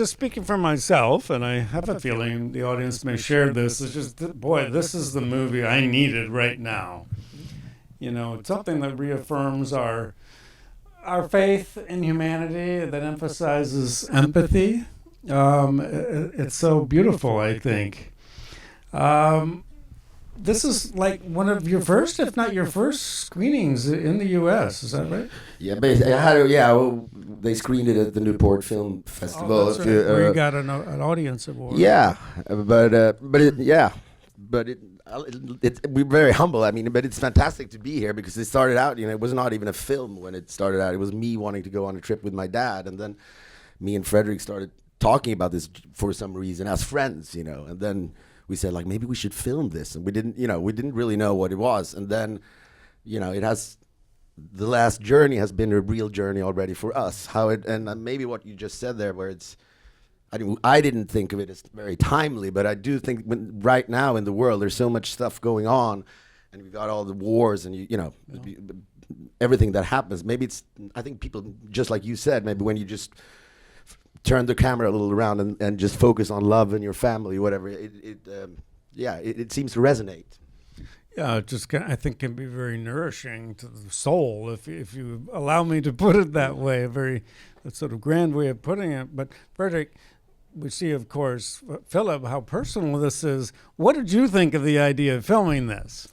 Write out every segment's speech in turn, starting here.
just speaking for myself, and I have a feeling the audience may share this, is just, boy, this is the movie I needed right now. You know, it's something that reaffirms our faith in humanity, that emphasizes empathy. It's so beautiful, I think. This is like one of your first, if not your first, screenings in the U.S. Is that right? Yeah, they screened it at the Newport Film Festival. Oh, that's right. Where you got an audience award. Yeah, we're very humble. I mean, but it's fantastic to be here because it started out, you know, it was not even a film when it started out. It was me wanting to go on a trip with my dad, and then me and Fredrik started talking about this for some reason as friends, you know, and then we said, like, maybe we should film this, and we didn't really know what it was, and then, you know, the last journey has been a real journey already for us. And maybe what you just said there, where I didn't think of it as very timely, but I do think right now in the world there's so much stuff going on, and we've got all the wars and everything that happens. Maybe I think people, just like you said, maybe when you just turn the camera a little around and just focus on love and your family, whatever, it seems to resonate. Yeah, it just I think can be very nourishing to the soul, if you allow me to put it that way, a sort of grand way of putting it. But Fredrik, we see, of course, Filip, how personal this is. What did you think of the idea of filming this?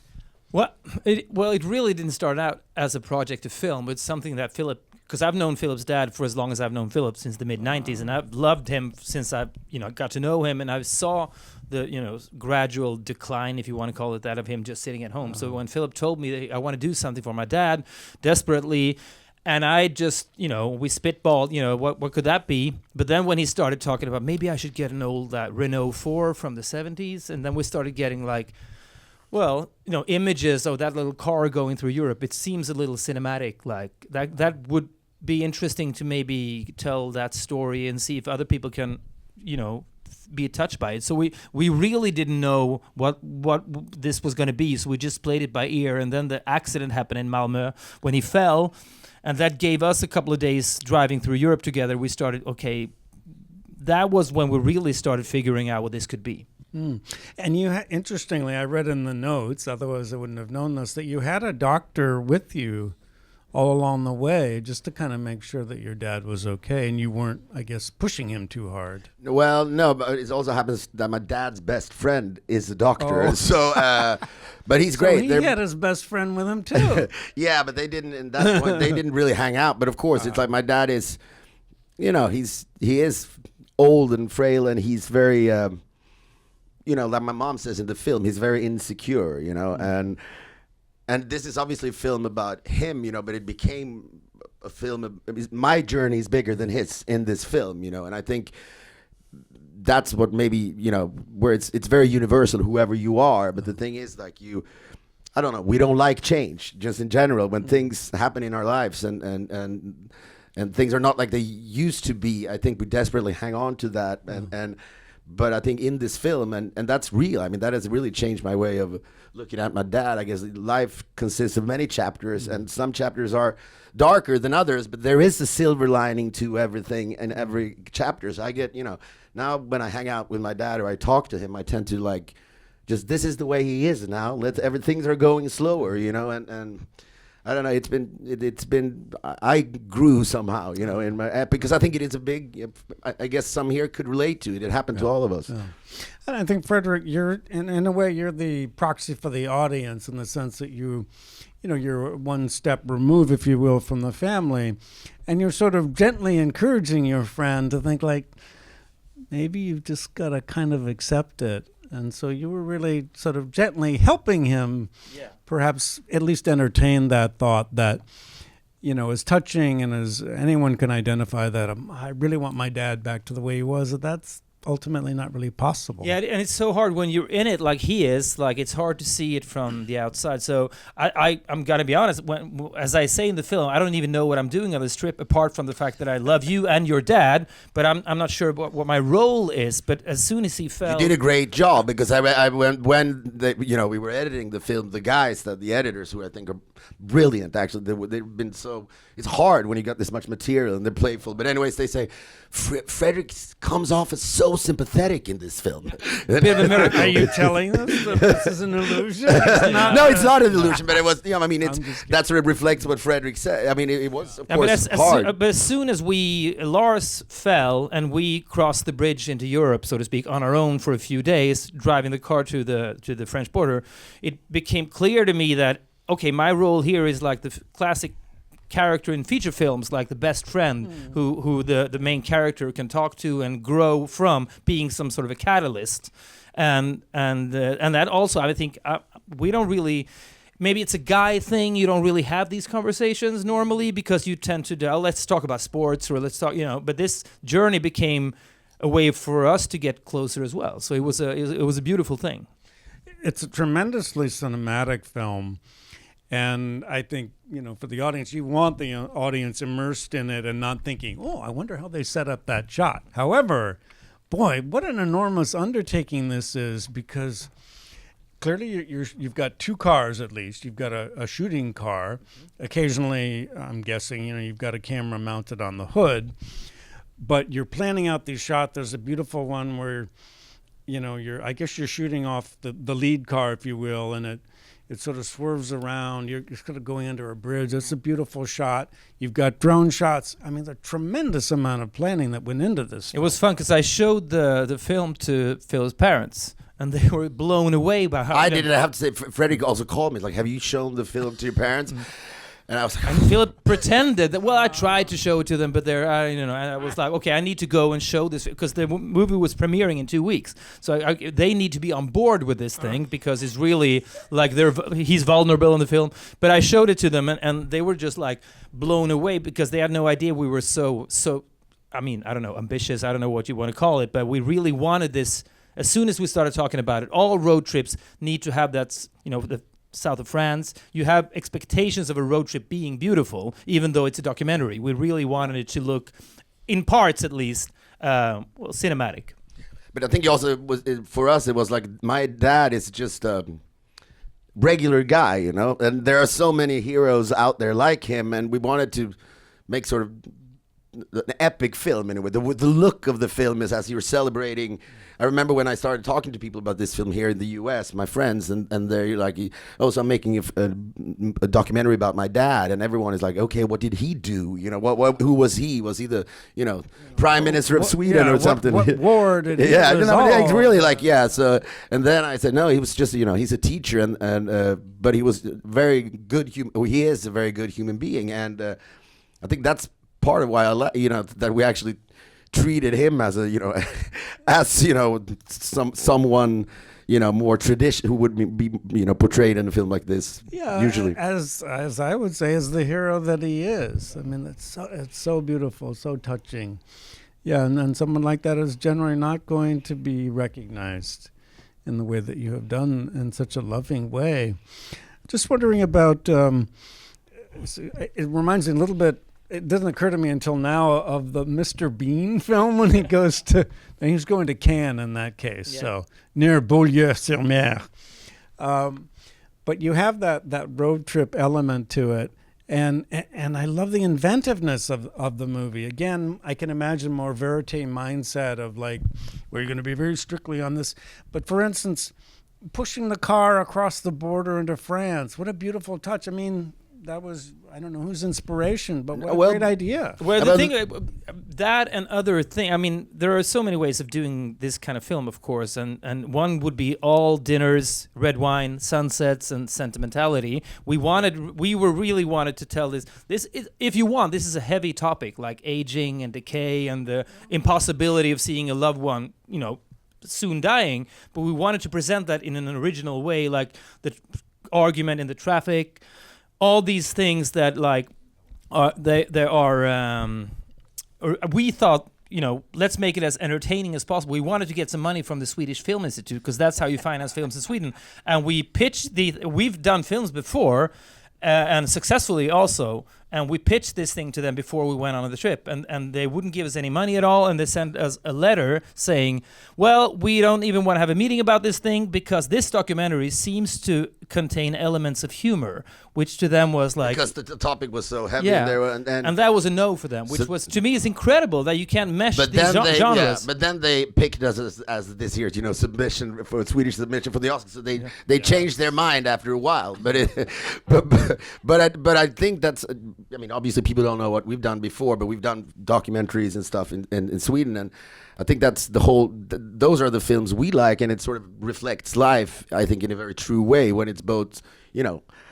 Well, it really didn't start out as a project to film. It's something that Filip, because I've known Filip's dad for as long as I've known Filip, since the mid-90s, and I've loved him since I got to know him, and I saw the gradual decline, if you want to call it that, of him just sitting at home. So when Filip told me that I want to do something for my dad desperately, and I just, we spitballed, what could that be? But then when he started talking about maybe I should get an old Renault 4 from the 70s, and then we started getting images of that little car going through Europe. It seems a little cinematic, like that would be interesting to maybe tell that story and see if other people can, be touched by it. So we really didn't know what this was going to be. So we just played it by ear. And then the accident happened in Malmö when he fell. And that gave us a couple of days driving through Europe together. We started, that was when we really started figuring out what this could be. Mm. And you interestingly, I read in the notes, otherwise I wouldn't have known this, that you had a doctor with you all along the way just to kind of make sure that your dad was okay and you weren't, I guess, pushing him too hard. Well, no, but it also happens that my dad's best friend is a doctor. Oh. So, but he's great. He had his best friend with him too. Yeah, but they didn't, in that point, they didn't really hang out. But of course, it's like my dad is, he is old and frail, and he's very, like my mom says in the film, he's very insecure, and this is obviously a film about him, but it became a film. My journey is bigger than his in this film, and I think that's what maybe, where it's very universal, whoever you are. But the thing is, like, I don't know, we don't like change just in general when things happen in our lives and things are not like they used to be. I think we desperately hang on to that but I think in this film, and that's real, I mean, that has really changed my way of looking at my dad. I guess life consists of many chapters, and some chapters are darker than others, but there is a silver lining to everything in every chapter. So I get, now when I hang out with my dad or I talk to him, I tend to just this is the way he is now. Things are going slower, and I don't know. It's been. I grew somehow, in my because I think it is a big. I guess some here could relate to it. It happened to all of us. Yeah. And I think, Fredrik, you're in a way you're the proxy for the audience in the sense that you're one step removed, if you will, from the family, and you're sort of gently encouraging your friend to think like maybe you've just got to kind of accept it. And so you were really sort of gently helping him, perhaps at least entertain that thought that, as touching and as anyone can identify that I really want my dad back to the way he was. That's ultimately not really possible. Yeah, and it's so hard when you're in it like he is. Like, it's hard to see it from the outside. So I'm gonna be honest. As I say in the film, I don't even know what I'm doing on this trip, apart from the fact that I love you and your dad. But I'm not sure what my role is. But as soon as he fell, You did a great job, because we were editing the film. The guys, the editors, who I think are brilliant. Actually, they've been so. It's hard when you got this much material and they're playful. But anyways, they say Fredrik comes off as so sympathetic in this film. bit of a miracle. Are you telling us that this is an illusion? No, it's not an illusion, but it was. That sort of reflects what Fredrik said. I mean, it was of course hard. But as soon as Lars fell and we crossed the bridge into Europe, so to speak, on our own for a few days, driving the car to the French border, it became clear to me that, okay, my role here is like the classic character in feature films, like the best friend who the main character can talk to and grow from, being some sort of a catalyst, and that also, I think, we don't really. Maybe it's a guy thing. You don't really have these conversations normally, because you tend to let's talk about sports, or let's talk, But this journey became a way for us to get closer as well. So it was a beautiful thing. It's a tremendously cinematic film. And I think, for the audience, you want the audience immersed in it and not thinking, oh, I wonder how they set up that shot. However, boy, what an enormous undertaking this is, because clearly you've got two cars at least. You've got a shooting car. Occasionally, I'm guessing, you've got a camera mounted on the hood. But you're planning out these shots. There's a beautiful one where, I guess you're shooting off the lead car, if you will, and it sort of swerves around. You're kind of going under a bridge. It's a beautiful shot. You've got drone shots. I mean, the tremendous amount of planning that went into this. It was fun because I showed the film to Phil's parents, and they were blown away by how. I didn't have to say. Fredrik also called me, like, "Have you shown the film to your parents?" And I was like, and Filip pretended that, I tried to show it to them, but they're, and I was like, okay, I need to go and show this, because the movie was premiering in 2 weeks. So they need to be on board with this thing, because it's really, like, he's vulnerable in the film. But I showed it to them, and they were just, like, blown away, because they had no idea we were so, I mean, I don't know, ambitious, I don't know what you want to call it, but we really wanted this. As soon as we started talking about it, all road trips need to have that, the south of France, you have expectations of a road trip being beautiful, even though it's a documentary. We really wanted it to look, in parts at least, cinematic. But I think also for us, it was like, my dad is just a regular guy, and there are so many heroes out there like him, and we wanted to make sort of an epic film in a way. The look of the film is as you're celebrating. I remember when I started talking to people about this film here in the U.S., my friends, and they're like, "Oh, so I'm making a documentary about my dad," and everyone is like, "Okay, what did he do? Who was he? Was he the Prime Minister of Sweden or something? What war did he? Yeah, it's really like, yeah." So, and then I said, "No, he was just he's a teacher, and but he was very good. He is a very good human being, and I think that's part of why I that we actually treated him as someone more tradition, who would be portrayed in a film like this. Yeah, usually as I would say, as the hero that he is. I mean, it's so beautiful, so touching. Yeah, and someone like that is generally not going to be recognized in the way that you have done, in such a loving way. Just wondering about. It reminds me a little bit. It doesn't occur to me until now of the Mr. Bean film when he goes to, and he's going to Cannes in that case, so near Beaulieu-sur-Mer. But you have that road trip element to it, and I love the inventiveness of the movie. Again, I can imagine more verite mindset of like, we're going to be very strictly on this. But for instance, pushing the car across the border into France, what a beautiful touch. I mean, that was, I don't know whose inspiration, but what a great idea. Well, the thing, that and other thing, I mean, there are so many ways of doing this kind of film, of course, and one would be all dinners, red wine, sunsets, and sentimentality. We really wanted to tell this. This is, if you want, this is a heavy topic, like aging and decay and the impossibility of seeing a loved one, soon dying. But we wanted to present that in an original way, like the argument in the traffic. All these things that we thought let's make it as entertaining as possible. We wanted to get some money from the Swedish Film Institute because that's how you finance films in Sweden. And we pitched we've done films before and successfully also. And we pitched this thing to them before we went on the trip, and they wouldn't give us any money at all, and they sent us a letter saying, well, we don't even want to have a meeting about this thing because this documentary seems to contain elements of humor, which to them was like... Because the topic was so heavy. Yeah, and that was a no for them, which was, to me, is incredible that you can't mesh these genres. Yeah, but then they picked us as this year's, submission for Swedish submission for the Oscars, so they changed their mind after a while. But I think that's... I mean, obviously people don't know what we've done before, but we've done documentaries and stuff in Sweden, and I think that's the whole. Those are the films we like, and it sort of reflects life, I think, in a very true way when it's both,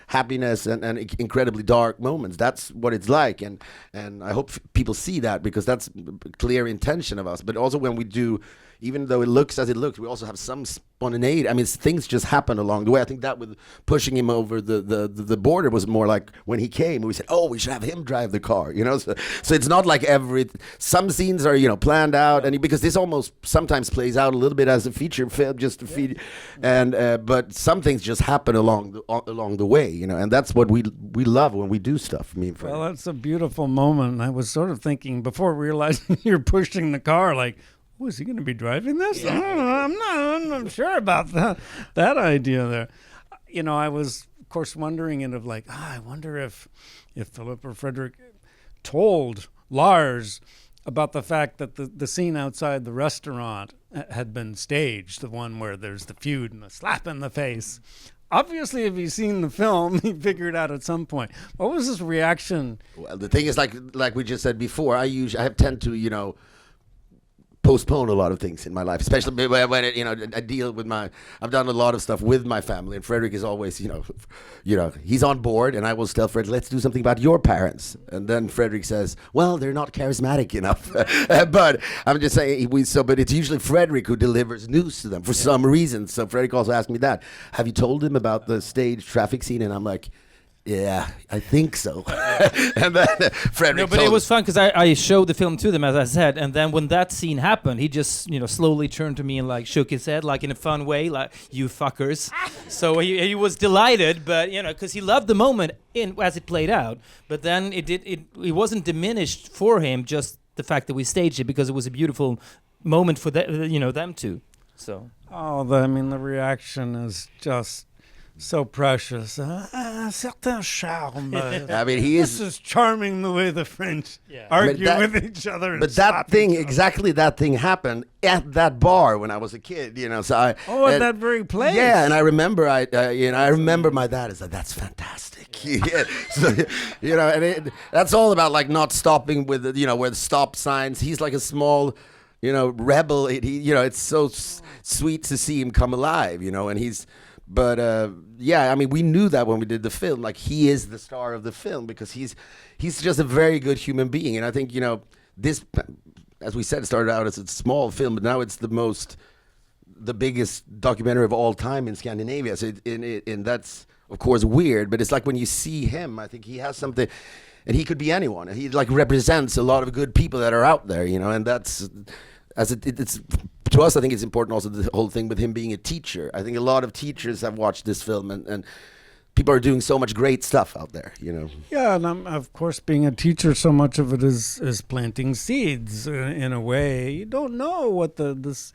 happiness and incredibly dark moments. That's what it's like, and I hope people see that because that's a clear intention of us. But also when we do, even though it looks as it looks, we also have some spontaneity. I mean, things just happen along the way. I think that with pushing him over the border was more like when he came, we said, oh, we should have him drive the car, So it's not like some scenes are, planned out, and because this almost sometimes plays out a little bit as a feature film just to feed, but some things just happen along the way, and that's what we love when we do stuff. Well, that's a beautiful moment. I was sort of thinking before realizing you're pushing the car, like, oh, is he going to be driving this? Yeah. I'm not sure about that idea there. I was, of course, wondering I wonder if Filip or Fredrik told Lars about the fact that the scene outside the restaurant had been staged, the one where there's the feud and the slap in the face. Obviously, if he's seen the film, he figured out at some point. What was his reaction? Well, the thing is, like we just said before, I tend to, postpone a lot of things in my life, especially when I deal with I've done a lot of stuff with my family, and Fredrik is always, he's on board, and I will tell Fredrik, let's do something about your parents, and then Fredrik says, well, they're not charismatic enough, but I'm just saying, but it's usually Fredrik who delivers news to them for some reason. So Fredrik also asked me that, have you told him about the stage traffic scene? And I'm like, yeah, I think so. And then Fredrik. No, but it was fun because I showed the film to them, as I said, and then when that scene happened, he just slowly turned to me and shook his head, in a fun way, like, you fuckers. So he was delighted, but because he loved the moment as it played out. But then it wasn't diminished for him, just the fact that we staged it, because it was a beautiful moment for them too. So. Oh, the reaction is just so precious. Certain charme. I mean, This is charming the way the French argue with each other. But that thing happened at that bar when I was a kid. So at that very place. Yeah, and I remember, I remember my dad is like, that's fantastic. So, and that's all about not stopping with where the stop signs. He's like a small, rebel. It's so sweet to see him come alive. And he's. But we knew that when we did the film, he is the star of the film because he's just a very good human being. And I think, this, as we said, it started out as a small film, but now it's the biggest documentary of all time in Scandinavia. So and that's, of course, weird, but it's like when you see him, I think he has something, and he could be anyone. He represents a lot of good people that are out there, and that's, it's to us, I think it's important also the whole thing with him being a teacher. I think a lot of teachers have watched this film, and people are doing so much great stuff out there, Yeah, and of course, being a teacher, so much of it is planting seeds in a way. You don't know what this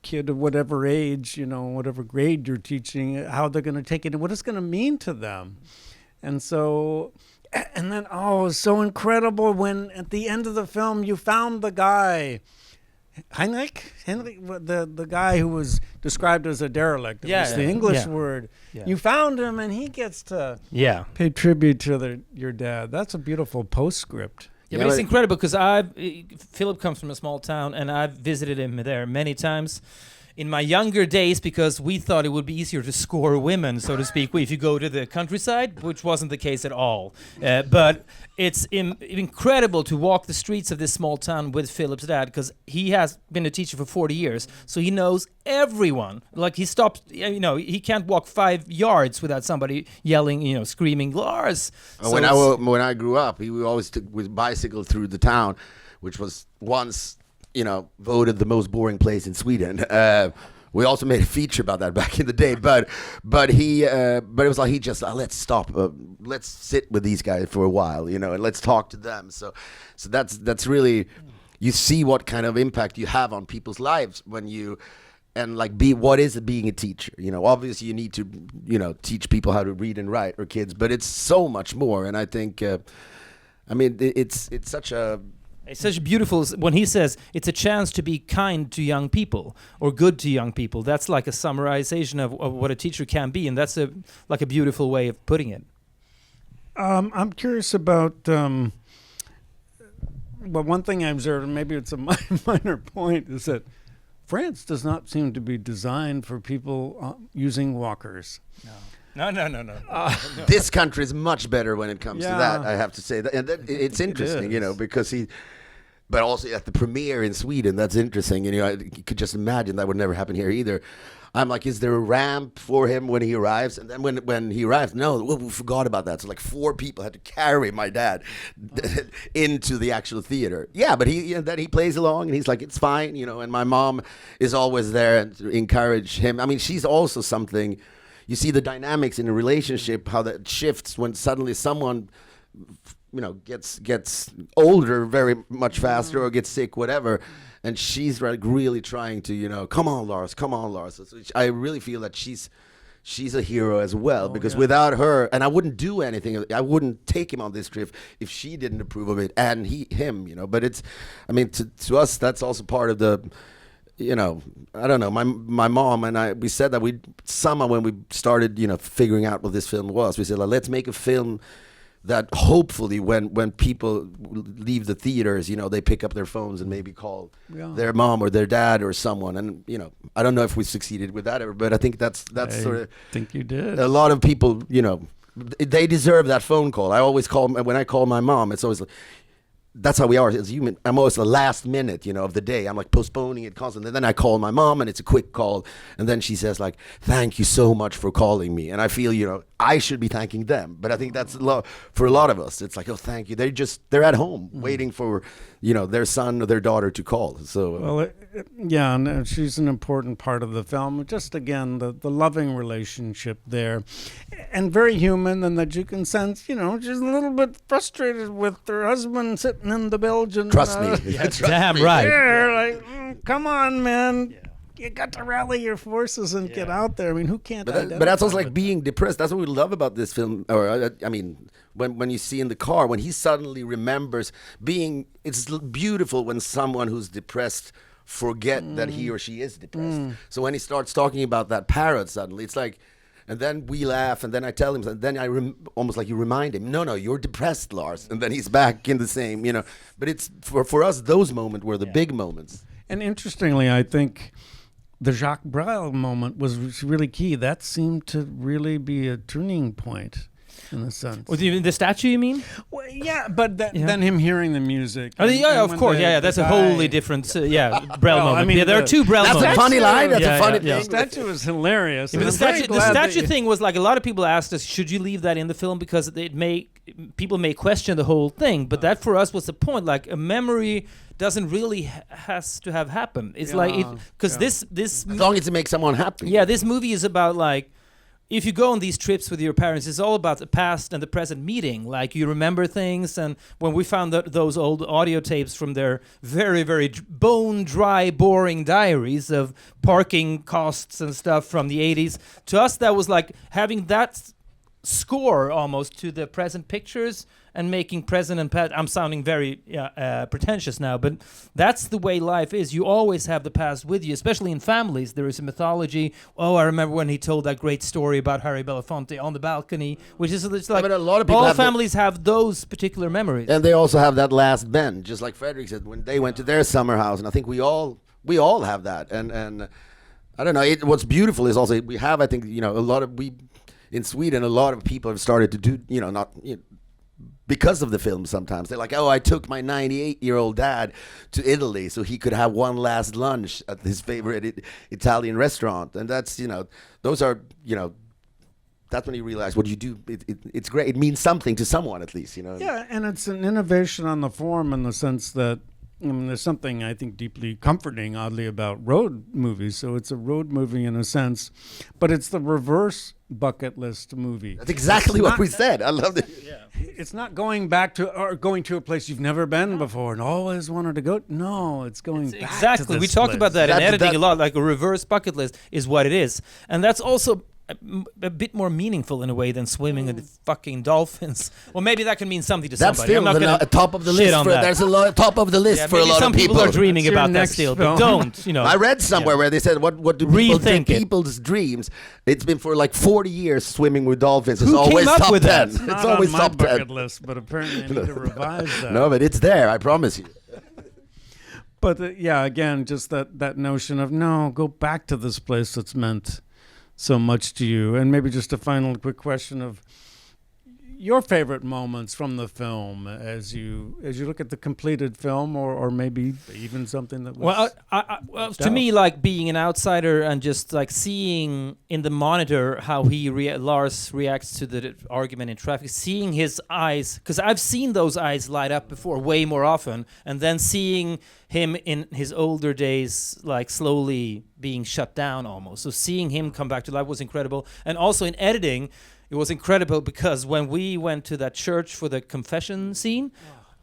kid of whatever age, whatever grade you're teaching, how they're going to take it and what it's going to mean to them. And so... And then, it was so incredible when at the end of the film you found the guy... Henrik, the guy who was described as a derelict. It was the English word. Yeah. You found him, and he gets to pay tribute to your dad. That's a beautiful postscript. Yeah, but it's incredible because Filip comes from a small town, and I've visited him there many times. In my younger days, because we thought it would be easier to score women, so to speak, if you go to the countryside, which wasn't the case at all. But it's incredible to walk the streets of this small town with Filip's dad, because he has been a teacher for 40 years, so he knows everyone. He stops, he can't walk 5 yards without somebody yelling, screaming, Lars! When I grew up, we always took with bicycle through the town, which was once... voted the most boring place in Sweden. We also made a feature about that back in the day, but it was like he just let's stop, let's sit with these guys for a while, and let's talk to them. So that's really, you see what kind of impact you have on people's lives when you. And what is it being a teacher? Obviously you need to, teach people how to read and write, or kids, but it's so much more. And I think, it's such a beautiful, when he says it's a chance to be kind to young people or good to young people. That's like a summarization of what a teacher can be, and that's a beautiful way of putting it. I'm curious about. Well, one thing I observed, and maybe it's a minor point, is that France does not seem to be designed for people using walkers. No. This country is much better when it comes to that, I have to say. And it's interesting, because but also at the premiere in Sweden, that's interesting. And you could just imagine that would never happen here either. I'm like, is there a ramp for him when he arrives? And then when he arrives, no, we forgot about that. So 4 people had to carry my dad into the actual theater. Yeah, but then he plays along and he's like, it's fine, and my mom is always there to encourage him. I mean, she's also something, you see the dynamics in a relationship, how that shifts when suddenly someone, gets older very much faster or gets sick, whatever. And she's really trying to, come on, Lars. So I really feel that she's a hero as well, because without her, and I wouldn't do anything, I wouldn't take him on this trip if she didn't approve of it, and him. But it's, to us, that's also part of the, I don't know, my mom and I, we said that somehow when we started, figuring out what this film was, we said, let's make a film that hopefully when people leave the theaters, they pick up their phones and maybe call their mom or their dad or someone. And, I don't know if we succeeded with that ever, but I think that's sort of... I think you did. A lot of people, they deserve that phone call. I always when I call my mom, it's always... That's how we are as human. I'm always the last minute, of the day. I'm postponing it constantly. Then I call my mom and it's a quick call. And then she says thank you so much for calling me. And I feel, I should be thanking them. But I think that's for a lot of us. It's oh, thank you. They're at home waiting for, their son or their daughter to call. So, and she's an important part of the film. Just again, the loving relationship there, and very human, and that you can sense, she's a little bit frustrated with her husband sitting in the Belgian. Trust me. Damn right. Yeah, come on, man. Yeah. You got to rally your forces and get out there. Who can't? But that's also being depressed. That's what we love about this film. Or when you see in the car, when he suddenly remembers it's beautiful when someone who's depressed forget that he or she is depressed. So when he starts talking about that parrot, suddenly it's and then we laugh, and then I tell him, and then almost like you remind him, no, you're depressed, Lars, and then he's back in the same, But it's for us, those moments were the big moments. And interestingly, I think the Jacques Brel moment was really key. That seemed to really be a turning point, in a sense. The statue, you mean? Well, yeah, but then him hearing the music. Of course. That's a wholly different, Brel moment. There are 2 Brel moments. That's a funny line. That's a funny thing. The statue was hilarious. But the statue thing was a lot of people asked us, should you leave that in the film? Because people may question the whole thing. But that for us was the point. A memory doesn't really has to have happened. It's because this as long as it makes someone happy. Yeah, this movie is about if you go on these trips with your parents, it's all about the past and the present meeting. You remember things, and when we found those old audio tapes from their very, very bone dry, boring diaries of parking costs and stuff from the 80s, to us that was having that score almost to the present pictures and making present and past. I'm sounding very pretentious now, but that's the way life is. You always have the past with you, especially in families. There is a mythology. Oh, I remember when he told that great story about Harry Belafonte on the balcony, which is but a lot of people all families have those particular memories. And they also have that last bend, just like Fredrik said, when they went to their summer house, and I think we all have that. And I don't know, what's beautiful is also we have, I think, in Sweden, a lot of people have started to do, because of the film sometimes. They're oh, I took my 98-year-old dad to Italy so he could have one last lunch at his favorite Italian restaurant. And that's, those are, that's when you realize what you do. It's great. It means something to someone at least, Yeah, and it's an innovation on the form in the sense that, there's something I think deeply comforting, oddly, about road movies. So it's a road movie in a sense, but it's the reverse bucket list movie. That's exactly what we said. I love it. It's not going back to or going to a place you've never been before and always wanted to go. No, it's going back exactly. to this We talked place. about that in editing that- a lot. Like a reverse bucket list is what it is, and that's also a bit more meaningful in a way than swimming with the fucking dolphins. Well, maybe that can mean something to That's somebody. I'm still not gonna the top of the shit list. on For, that. there's a lot top of the list Yeah, for a maybe lot some of people. are dreaming That's your about that next still, film. but don't. You know. I read somewhere where they said what do people Rethink it. people's dreams. It's been for like 40 years swimming with dolphins. It's Who came always up top with 10. that? It's Not always on my top 10. bucket list, but apparently I need to revise that. No, but it's there. I promise you. But yeah, again, just that notion of no, go back to this place that's meant so much to you. And maybe just a final quick question of your favorite moments from the film as you look at the completed film, or maybe even something that was Well, to me, like being an outsider and just like seeing in the monitor how Lars reacts to the argument in traffic, seeing his eyes, because I've seen those eyes light up before way more often, and then seeing him in his older days like slowly being shut down almost. So seeing him come back to life was incredible. And also in editing, it was incredible because when we went to that church for the confession scene,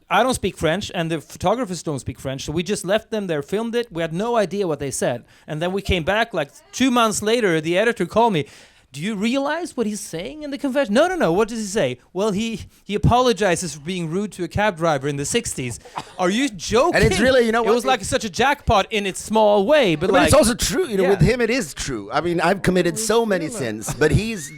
I don't speak French and the photographers don't speak French, so we just left them there, filmed it. We had no idea what they said. And then we came back like 2 months later, the editor called me. Do you realize what he's saying in the confession? No. What does he say? Well, he apologizes for being rude to a cab driver in the 60s. Are you joking? And it's really, you know it what? was like such a jackpot in its small way, but But like it's also true, you know. yeah. With him, it is true. I mean, I've committed so many sins, but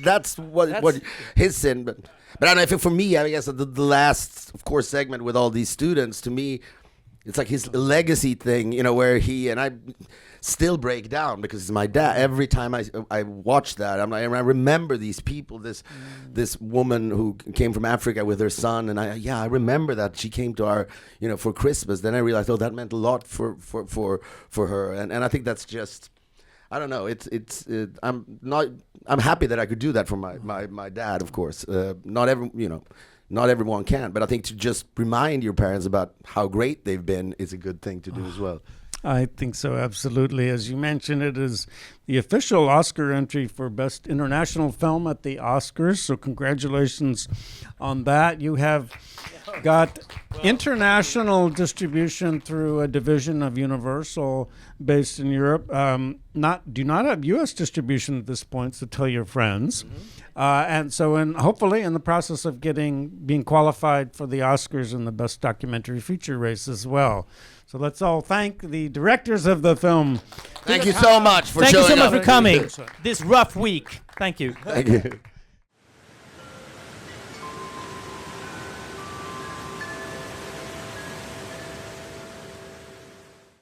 that's what his sin. But I don't know if for me, I guess the last, of course, segment with all these students, to me, it's like his legacy thing, you know, where he and I still break down because it's my dad. Every time I watch that, I remember these people. This woman who came from Africa with her son, and I remember that she came to our, you know, for Christmas. Then I realized, oh, that meant a lot for her, and I think that's just, I don't know. I'm happy that I could do that for my dad. Of course, not everyone can, but I think to just remind your parents about how great they've been is a good thing to do as well. I think so, absolutely. As you mentioned, it is the official Oscar entry for Best International Film at the Oscars, so congratulations on that. You have got international distribution through a division of Universal based in Europe. Do not have U.S. distribution at this point, so tell your friends. And so hopefully in the process of being qualified for the Oscars and the Best Documentary Feature race as well. So let's all thank the directors of the film. Thank you so much for Thank you showing so much up. for coming this rough week. Thank you. Thank you.